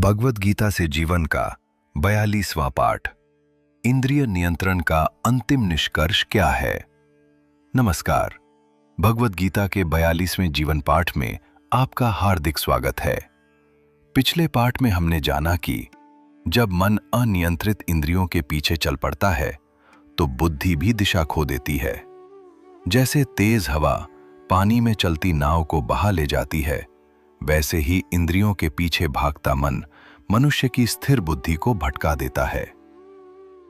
भगवद गीता से जीवन का 42वां पाठ। इंद्रिय नियंत्रण का अंतिम निष्कर्ष क्या है। नमस्कार, भगवद गीता के 42वें जीवन पाठ में आपका हार्दिक स्वागत है। पिछले पाठ में हमने जाना कि जब मन अनियंत्रित इंद्रियों के पीछे चल पड़ता है तो बुद्धि भी दिशा खो देती है। जैसे तेज हवा पानी में चलती नाव को बहा ले जाती है, वैसे ही इंद्रियों के पीछे भागता मन मनुष्य की स्थिर बुद्धि को भटका देता है।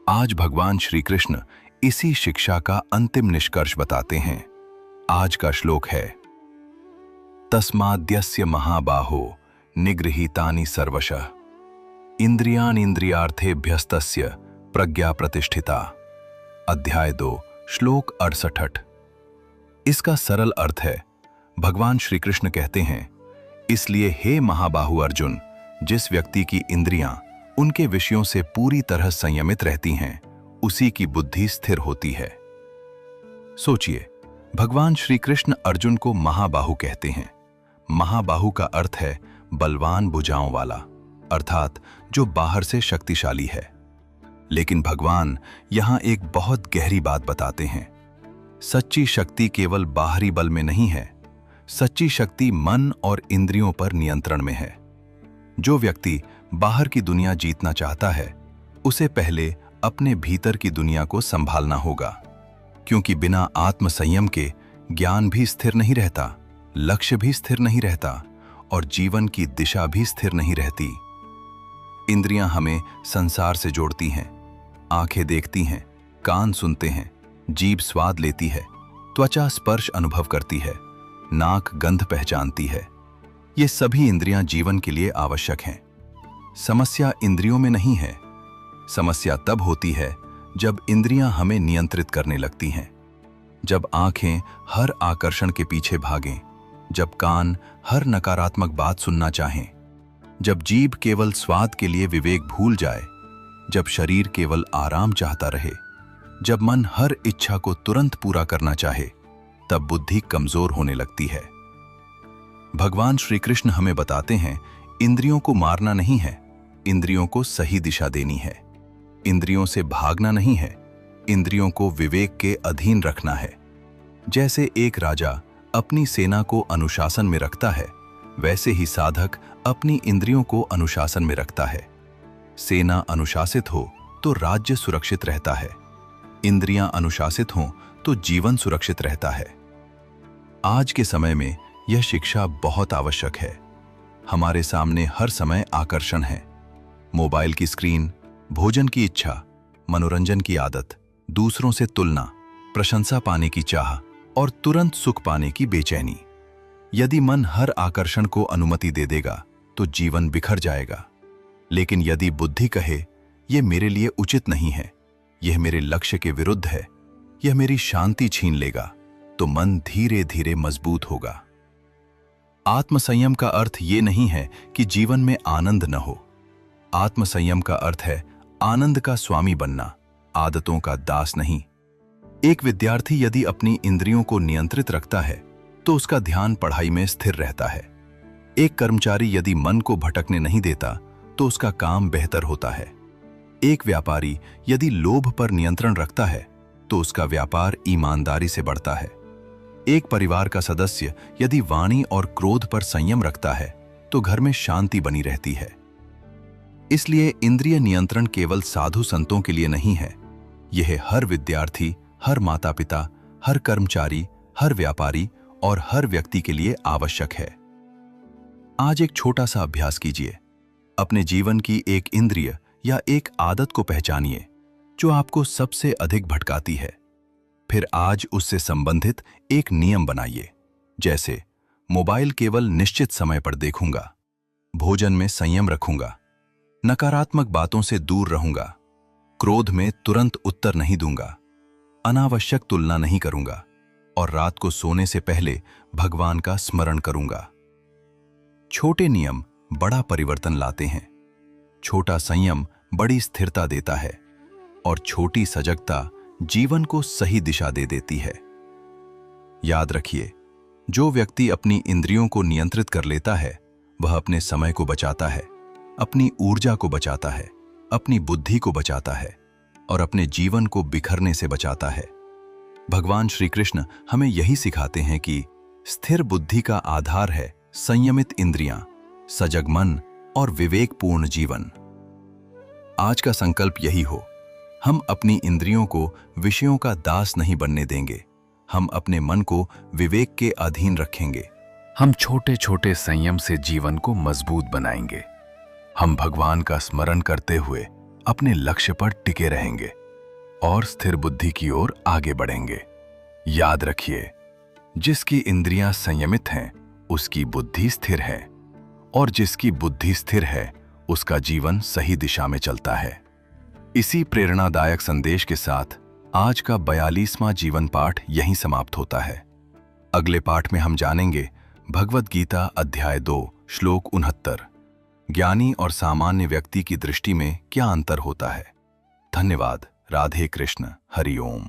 आज भगवान श्री कृष्ण इसी शिक्षा का अंतिम निष्कर्ष बताते हैं। आज का श्लोक है, तस्माद्यस्य महाबाहो निगृहीतानि सर्वशः इंद्रियाणि इंद्रियार्थेभ्यस्तस्य प्रज्ञा प्रतिष्ठिता। अध्याय 2, श्लोक 68। इसका सरल अर्थ है, भगवान श्री कृष्ण कहते हैं, इसलिए हे महाबाहु अर्जुन, जिस व्यक्ति की इंद्रियां उनके विषयों से पूरी तरह संयमित रहती हैं, उसी की बुद्धि स्थिर होती है। सोचिए, भगवान श्री कृष्ण अर्जुन को महाबाहु कहते हैं। महाबाहु का अर्थ है बलवान भुजाओं वाला, अर्थात जो बाहर से शक्तिशाली है। लेकिन भगवान यहां एक बहुत गहरी बात बताते हैं। सच्ची शक्ति केवल बाहरी बल में नहीं है, सच्ची शक्ति मन और इंद्रियों पर नियंत्रण में है। जो व्यक्ति बाहर की दुनिया जीतना चाहता है, उसे पहले अपने भीतर की दुनिया को संभालना होगा, क्योंकि बिना आत्म संयम के ज्ञान भी स्थिर नहीं रहता, लक्ष्य भी स्थिर नहीं रहता और जीवन की दिशा भी स्थिर नहीं रहती। इंद्रियां हमें संसार से जोड़ती हैं। आंखें देखती हैं, कान सुनते हैं, जीभ स्वाद लेती है, त्वचा स्पर्श अनुभव करती है, नाक गंध पहचानती है। ये सभी इंद्रियां जीवन के लिए आवश्यक हैं। समस्या इंद्रियों में नहीं है। समस्या तब होती है जब इंद्रियां हमें नियंत्रित करने लगती हैं। जब आंखें हर आकर्षण के पीछे भागें, जब कान हर नकारात्मक बात सुनना चाहें, जब जीभ केवल स्वाद के लिए विवेक भूल जाए, जब शरीर केवल आराम चाहता रहे, जब मन हर इच्छा को तुरंत पूरा करना चाहे, तब बुद्धि कमजोर होने लगती है। भगवान श्री कृष्ण हमें बताते हैं, इंद्रियों को मारना नहीं है, इंद्रियों को सही दिशा देनी है। इंद्रियों से भागना नहीं है, इंद्रियों को विवेक के अधीन रखना है। जैसे एक राजा अपनी सेना को अनुशासन में रखता है, वैसे ही साधक अपनी इंद्रियों को अनुशासन में रखता है। सेना अनुशासित हो तो राज्य सुरक्षित रहता है, इंद्रियां अनुशासित हों तो जीवन सुरक्षित रहता है। आज के समय में यह शिक्षा बहुत आवश्यक है। हमारे सामने हर समय आकर्षण है। मोबाइल की स्क्रीन, भोजन की इच्छा, मनोरंजन की आदत, दूसरों से तुलना, प्रशंसा पाने की चाह और तुरंत सुख पाने की बेचैनी। यदि मन हर आकर्षण को अनुमति दे देगा तो जीवन बिखर जाएगा। लेकिन यदि बुद्धि कहे, यह मेरे लिए उचित नहीं है, यह मेरे लक्ष्य के विरुद्ध है, यह मेरी शांति छीन लेगा, तो मन धीरे धीरे मजबूत होगा। आत्मसंयम का अर्थ ये नहीं है कि जीवन में आनंद न हो। आत्मसंयम का अर्थ है आनंद का स्वामी बनना, आदतों का दास नहीं। एक विद्यार्थी यदि अपनी इंद्रियों को नियंत्रित रखता है तो उसका ध्यान पढ़ाई में स्थिर रहता है। एक कर्मचारी यदि मन को भटकने नहीं देता तो उसका काम बेहतर होता है। एक व्यापारी यदि लोभ पर नियंत्रण रखता है तो उसका व्यापार ईमानदारी से बढ़ता है। एक परिवार का सदस्य यदि वाणी और क्रोध पर संयम रखता है तो घर में शांति बनी रहती है। इसलिए इंद्रिय नियंत्रण केवल साधु संतों के लिए नहीं है, यह हर विद्यार्थी, हर माता पिता, हर कर्मचारी, हर व्यापारी और हर व्यक्ति के लिए आवश्यक है। आज एक छोटा सा अभ्यास कीजिए। अपने जीवन की एक इंद्रिय या एक आदत को पहचानिए जो आपको सबसे अधिक भटकाती है। फिर आज उससे संबंधित एक नियम बनाइए, जैसे मोबाइल केवल निश्चित समय पर देखूंगा, भोजन में संयम रखूंगा, नकारात्मक बातों से दूर रहूंगा, क्रोध में तुरंत उत्तर नहीं दूंगा, अनावश्यक तुलना नहीं करूंगा और रात को सोने से पहले भगवान का स्मरण करूंगा। छोटे नियम बड़ा परिवर्तन लाते हैं। छोटा संयम बड़ी स्थिरता देता है और छोटी सजगता जीवन को सही दिशा दे देती है। याद रखिए, जो व्यक्ति अपनी इंद्रियों को नियंत्रित कर लेता है, वह अपने समय को बचाता है, अपनी ऊर्जा को बचाता है, अपनी बुद्धि को बचाता है और अपने जीवन को बिखरने से बचाता है। भगवान श्री कृष्ण हमें यही सिखाते हैं कि स्थिर बुद्धि का आधार है संयमित इंद्रियां, सजग मन और विवेकपूर्ण जीवन। आज का संकल्प यही हो, हम अपनी इंद्रियों को विषयों का दास नहीं बनने देंगे, हम अपने मन को विवेक के अधीन रखेंगे। हम छोटे छोटे संयम से जीवन को मजबूत बनाएंगे। हम भगवान का स्मरण करते हुए अपने लक्ष्य पर टिके रहेंगे और स्थिर बुद्धि की ओर आगे बढ़ेंगे। याद रखिए, जिसकी इंद्रियां संयमित हैं, उसकी बुद्धि स्थिर है, और जिसकी बुद्धि स्थिर है, उसका जीवन सही दिशा में चलता है। इसी प्रेरणादायक संदेश के साथ आज का 42वां जीवन पाठ यहीं समाप्त होता है। अगले पाठ में हम जानेंगे भगवद गीता अध्याय 2 श्लोक 69, ज्ञानी और सामान्य व्यक्ति की दृष्टि में क्या अंतर होता है। धन्यवाद। राधे कृष्ण। हरि ओम।